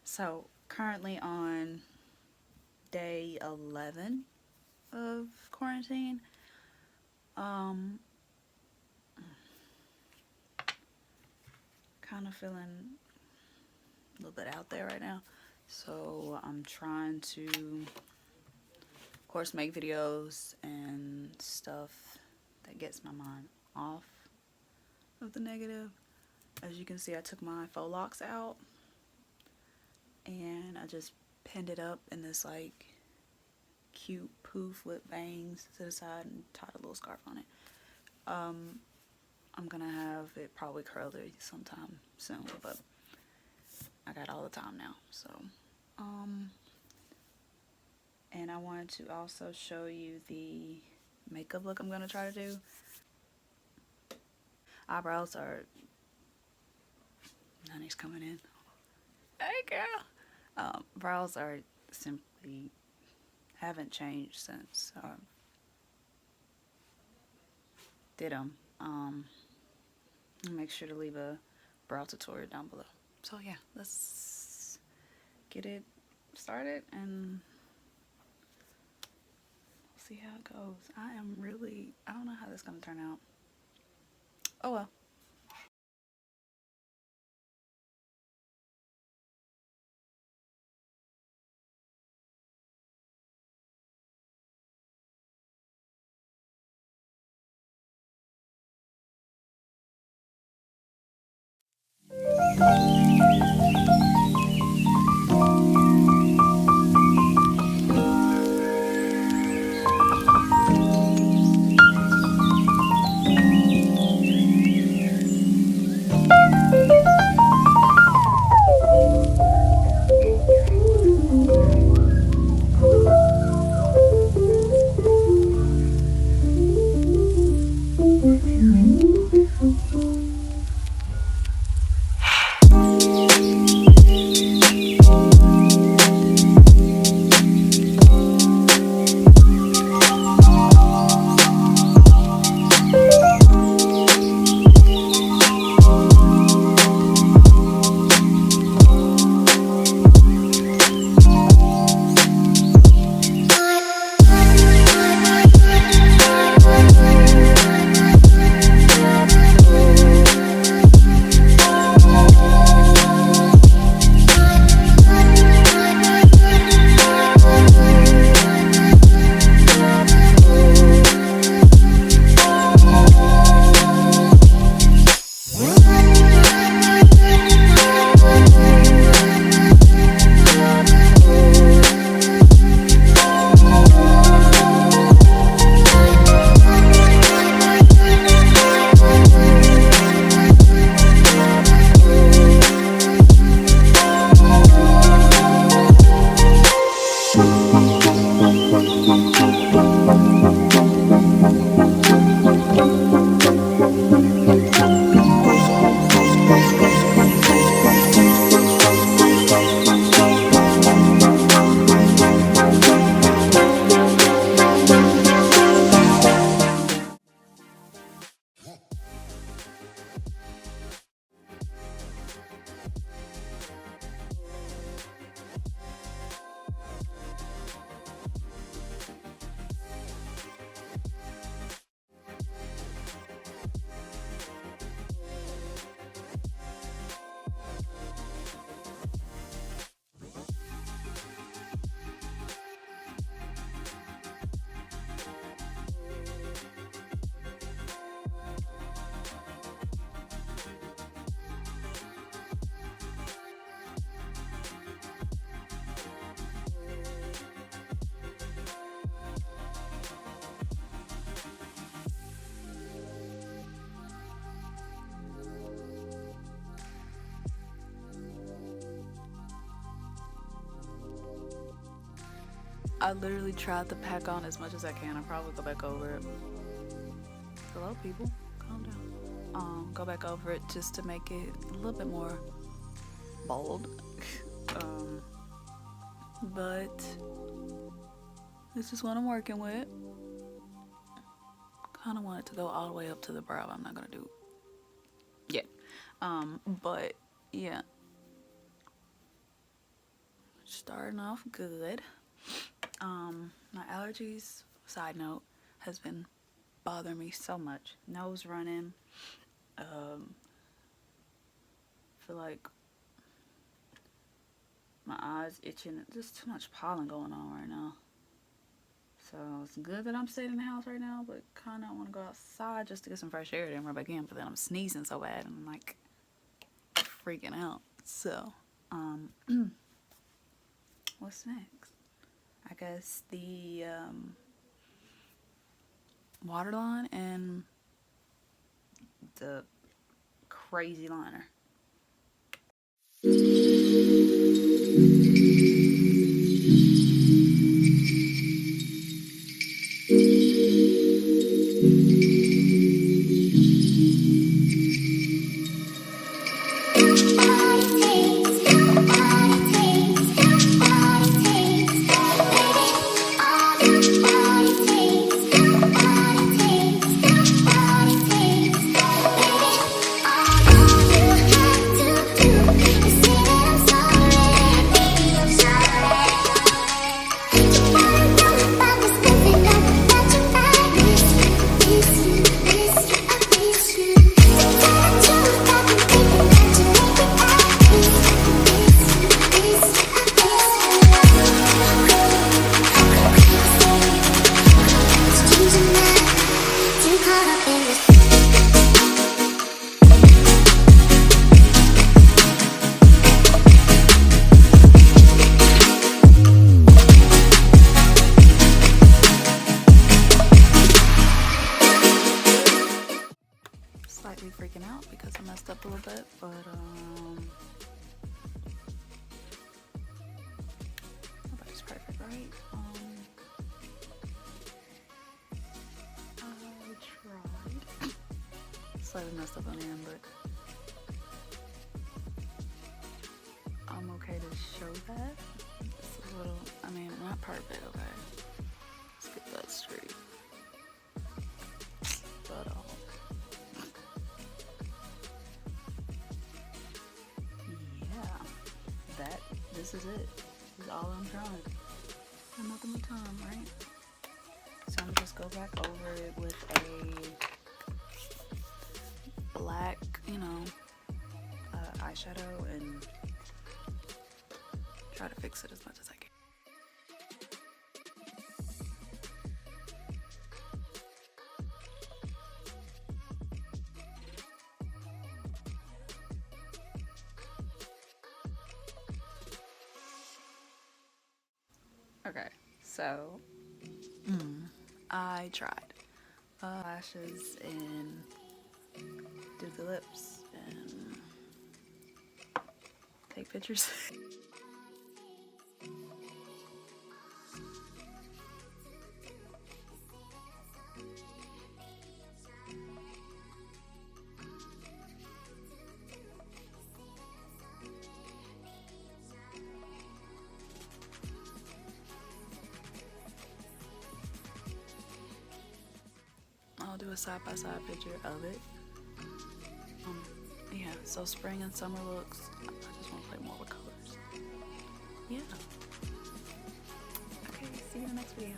So currently on day 11 of quarantine. Um, kind of feeling a little bit out there right now. So I'm trying to, of course, make videos and stuff that gets my mind off of the negative. As you can see, I took my faux locks out and I just pinned it up in this like cute poof with bangs to the side and tied a little scarf on it. I'm gonna have it probably curly sometime soon, but I got all the time now. So, and I wanted to also show you the makeup look I'm gonna try to do. Eyebrows are, honey's coming in. Hey girl. Brows are simply haven't changed since did them. Make sure to leave a brow tutorial down below. So yeah, let's get it started and see how it goes. I don't know how this is gonna turn out. Oh well. I literally tried to pack on as much as I can. I'll probably go back over it. Hello, people. Calm down. Go back over it just to make it a little bit more bold. But this is what I'm working with. Kind of want it to go all the way up to the brow. I'm not gonna do yet. But yeah. starting off good. My allergies, side note, has been bothering me so much. Nose running. Feel like my eyes itching. Just too much pollen going on right now. So it's good that I'm staying in the house right now, but kind of want to go outside just to get some fresh air then rub back in. But then I'm sneezing so bad and I'm like freaking out. So, what's next? I guess the waterline and the crazy liner. Slightly freaking out because I messed up a little bit, but nobody's perfect, right? I tried. Slightly messed up on the end, but I'm okay to show that. It's a little, I mean, not perfect, okay? Let's get that straight. But this is it. This is all I'm trying. And nothing but time, right? So I'm gonna just go back over it with a black, eyeshadow and try to fix it as much as I can. Okay, so I tried lashes and did the lips and take pictures. I'll do a side-by-side picture of it. Yeah, so spring and summer looks. I just want to play more with colors. Yeah. Okay, see you in the next video.